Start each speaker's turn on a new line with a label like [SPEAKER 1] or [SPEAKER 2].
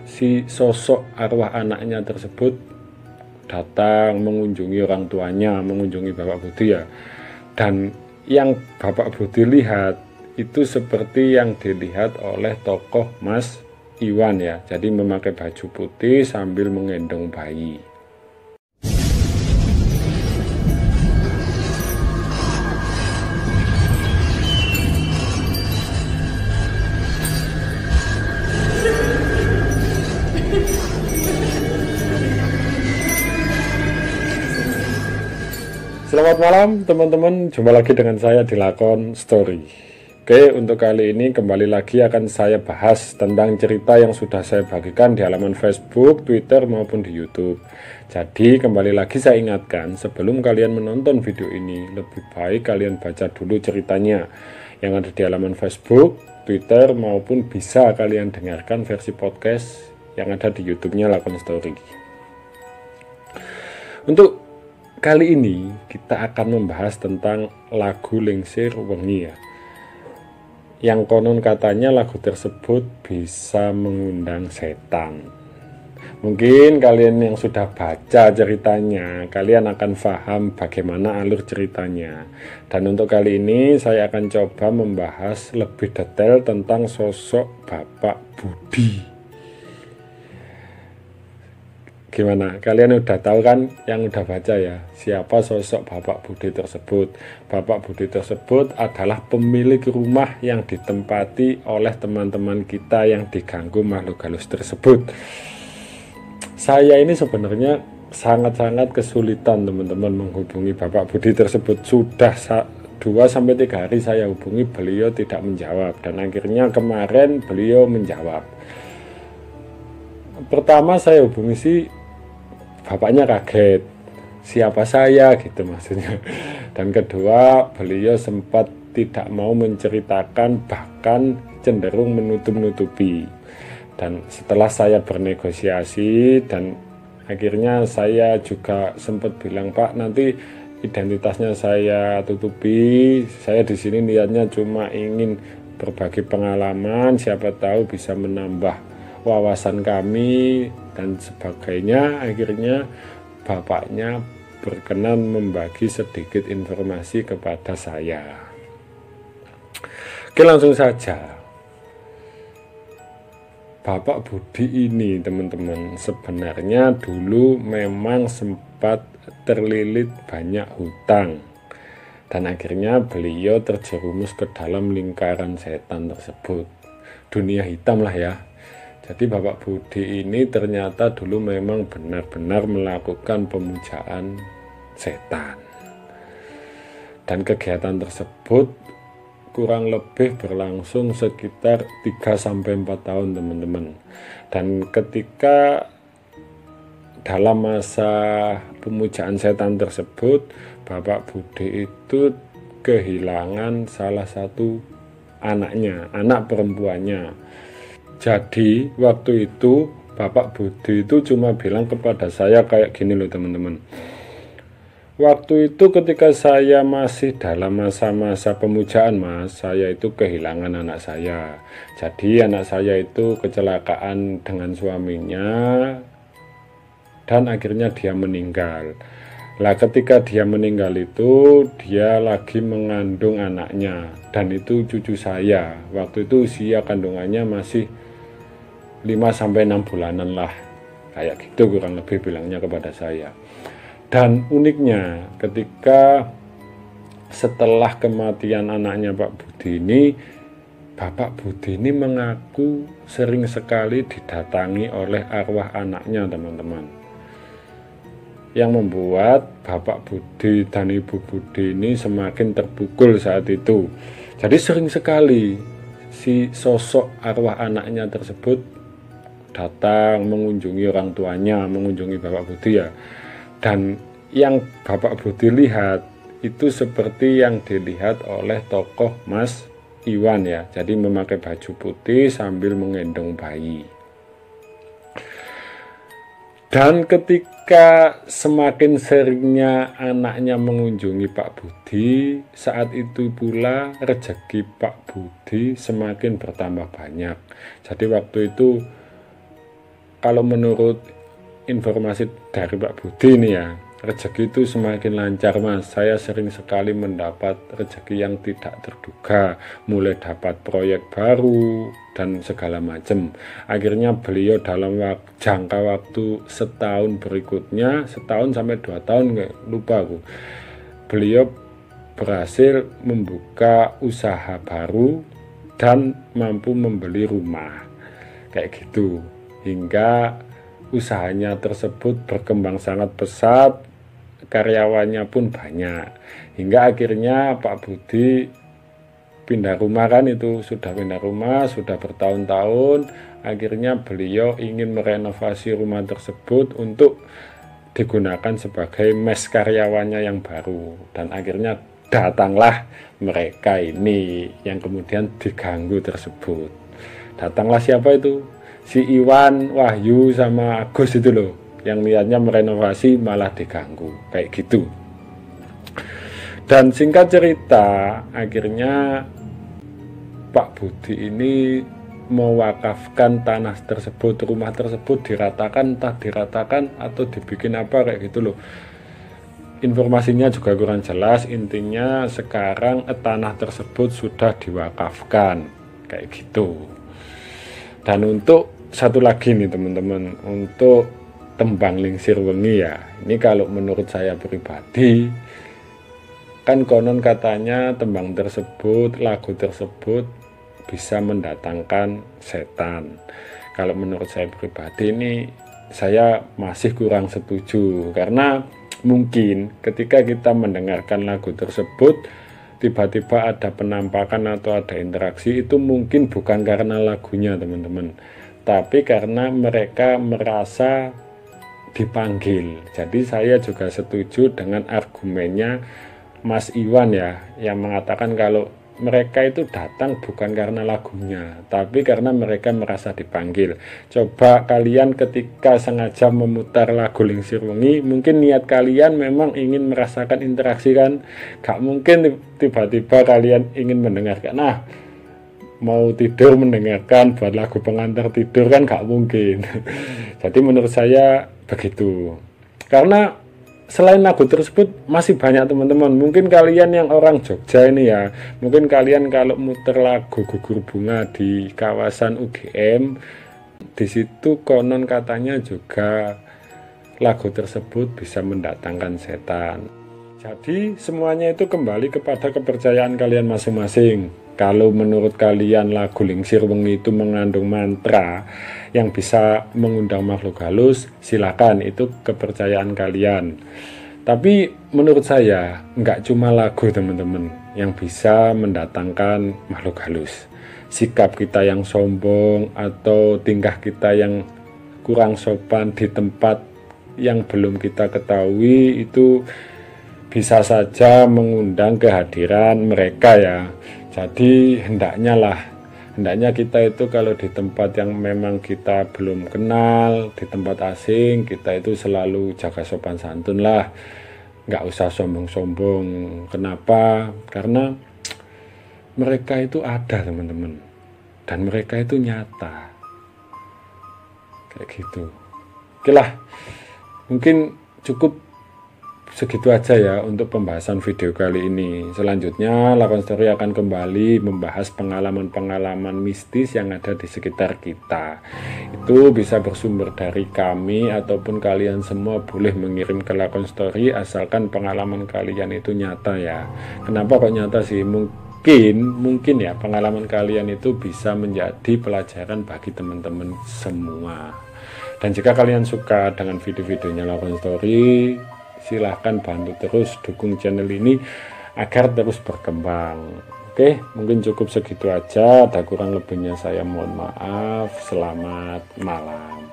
[SPEAKER 1] si sosok arwah anaknya tersebut datang mengunjungi orang tuanya, mengunjungi Bapak Budi ya. Dan yang Bapak Budi lihat itu seperti yang dilihat oleh tokoh Mas Iwan ya. Jadi memakai baju putih sambil menggendong bayi. Selamat malam teman-teman, jumpa lagi dengan saya di Lakon Story. Oke, untuk kali ini kembali lagi akan saya bahas tentang cerita yang sudah saya bagikan di halaman Facebook, Twitter maupun di YouTube. Jadi kembali lagi saya ingatkan, sebelum kalian menonton video ini, lebih baik kalian baca dulu ceritanya yang ada di halaman Facebook, Twitter maupun bisa kalian dengarkan versi podcast yang ada di YouTube-nya Lakon Story. Untuk kali ini kita akan membahas tentang lagu Lingsir Wengi ya. Yang konon katanya lagu tersebut bisa mengundang setan. Mungkin kalian yang sudah baca ceritanya, kalian akan paham bagaimana alur ceritanya. Dan untuk kali ini saya akan coba membahas lebih detail tentang sosok Bapak Budi. Gimana? Kalian udah tahu kan, yang udah baca ya, siapa sosok Bapak Budi tersebut? Bapak Budi tersebut adalah pemilik rumah yang ditempati oleh teman-teman kita yang diganggu makhluk halus tersebut. Saya ini sebenarnya sangat-sangat kesulitan teman-teman menghubungi Bapak Budi tersebut. Sudah 2-3 hari saya hubungi, beliau tidak menjawab. Dan akhirnya kemarin beliau menjawab. Pertama saya hubungi sih, bapaknya kaget, siapa saya gitu maksudnya. Dan kedua, beliau sempat tidak mau menceritakan, bahkan cenderung menutup-nutupi. Dan setelah saya bernegosiasi dan akhirnya saya juga sempat bilang, Pak, nanti identitasnya saya tutupi, saya di sini niatnya cuma ingin berbagi pengalaman, siapa tahu bisa menambah wawasan kami dan sebagainya. Akhirnya bapaknya berkenan membagi sedikit informasi kepada saya. Oke, langsung saja. Bapak Budi ini teman-teman sebenarnya dulu memang sempat terlilit banyak hutang, dan akhirnya beliau terjerumus ke dalam lingkaran setan tersebut, dunia hitam lah ya. Jadi Bapak Budi ini ternyata dulu memang benar-benar melakukan pemujaan setan. Dan kegiatan tersebut kurang lebih berlangsung sekitar 3-4 tahun teman-teman. Dan ketika dalam masa pemujaan setan tersebut, Bapak Budi itu kehilangan salah satu anaknya, anak perempuannya. Jadi waktu itu Bapak Budi itu cuma bilang kepada saya kayak gini loh teman-teman. Waktu itu ketika saya masih dalam masa-masa pemujaan Mas, saya itu kehilangan anak saya. Jadi anak saya itu kecelakaan dengan suaminya dan akhirnya dia meninggal. Lah ketika dia meninggal itu dia lagi mengandung anaknya, dan itu cucu saya. Waktu itu usia kandungannya masih 5-6 bulanan lah, kayak gitu kurang lebih bilangnya kepada saya. Dan uniknya ketika setelah kematian anaknya Pak Budi ini, Bapak Budi ini mengaku sering sekali didatangi oleh arwah anaknya teman-teman, yang membuat Bapak Budi dan Ibu Budi ini semakin terpukul saat itu. Jadi sering sekali si sosok arwah anaknya tersebut datang mengunjungi orang tuanya, mengunjungi Bapak Budi ya. Dan yang Bapak Budi lihat itu seperti yang dilihat oleh tokoh Mas Iwan ya. Jadi memakai baju putih sambil menggendong bayi. Dan ketika semakin seringnya anaknya mengunjungi Pak Budi, saat itu pula rezeki Pak Budi semakin bertambah banyak. Jadi waktu itu kalau menurut informasi dari Pak Budi nih ya, rezeki itu semakin lancar Mas. Saya sering sekali mendapat rezeki yang tidak terduga, mulai dapat proyek baru dan segala macam. Akhirnya beliau dalam jangka waktu setahun berikutnya, setahun sampai 2 tahun, nggak lupa aku, beliau berhasil membuka usaha baru dan mampu membeli rumah kayak gitu, hingga usahanya tersebut berkembang sangat pesat, karyawannya pun banyak, hingga akhirnya Pak Budi pindah rumah kan, itu sudah pindah rumah sudah bertahun-tahun. Akhirnya beliau ingin merenovasi rumah tersebut untuk digunakan sebagai mes karyawannya yang baru, dan akhirnya datanglah mereka ini yang kemudian diganggu tersebut. Datanglah siapa itu? Si Iwan, Wahyu, sama Agus itu loh, yang niatnya merenovasi malah diganggu kayak gitu. Dan singkat cerita, akhirnya Pak Budi ini mewakafkan tanah tersebut, rumah tersebut diratakan, entah diratakan atau dibikin apa kayak gitu loh. Informasinya juga kurang jelas, intinya sekarang tanah tersebut sudah diwakafkan kayak gitu. Dan untuk satu lagi nih teman-teman, untuk tembang Lingsir Wengi ya, ini kalau menurut saya pribadi, kan konon katanya tembang tersebut, lagu tersebut bisa mendatangkan setan. Kalau menurut saya pribadi ini, saya masih kurang setuju, karena mungkin ketika kita mendengarkan lagu tersebut tiba-tiba ada penampakan atau ada interaksi, itu mungkin bukan karena lagunya teman-teman, tapi karena mereka merasa dipanggil. Jadi saya juga setuju dengan argumennya Mas Iwan ya, yang mengatakan kalau mereka itu datang bukan karena lagunya, tapi karena mereka merasa dipanggil. Coba kalian ketika sengaja memutar lagu Lingsir Wengi, mungkin niat kalian memang ingin merasakan interaksi kan? Gak mungkin tiba-tiba kalian ingin mendengarkan, nah mau tidur mendengarkan buat lagu pengantar tidur, kan gak mungkin. Jadi menurut saya begitu. Karena selain lagu tersebut masih banyak teman-teman, mungkin kalian yang orang Jogja ini ya, mungkin kalian kalau muter lagu Gugur Bunga di kawasan UGM, di situ konon katanya juga lagu tersebut bisa mendatangkan setan. Jadi semuanya itu kembali kepada kepercayaan kalian masing-masing. Kalau menurut kalian lagu Lingsir Wengi itu mengandung mantra yang bisa mengundang makhluk halus, silakan, itu kepercayaan kalian. Tapi menurut saya nggak cuma lagu teman-teman yang bisa mendatangkan makhluk halus. Sikap kita yang sombong atau tingkah kita yang kurang sopan di tempat yang belum kita ketahui itu bisa saja mengundang kehadiran mereka ya. Jadi hendaknya kita itu kalau di tempat yang memang kita belum kenal, di tempat asing, kita itu selalu jaga sopan santun lah, nggak usah sombong-sombong. Kenapa? Karena mereka itu ada teman-teman, dan mereka itu nyata kayak gitu. Oke lah, mungkin cukup segitu aja ya untuk pembahasan video kali ini. Selanjutnya Lakon Story akan kembali membahas pengalaman-pengalaman mistis yang ada di sekitar kita. Itu bisa bersumber dari kami ataupun kalian semua boleh mengirim ke Lakon Story, asalkan pengalaman kalian itu nyata ya. Kenapa kok nyata sih? Mungkin ya pengalaman kalian itu bisa menjadi pelajaran bagi teman-teman semua. Dan jika kalian suka dengan video-videonya Lakon Story, silahkan bantu terus dukung channel ini agar terus berkembang. Oke, mungkin cukup segitu aja. Ada kurang lebihnya saya mohon maaf. Selamat malam.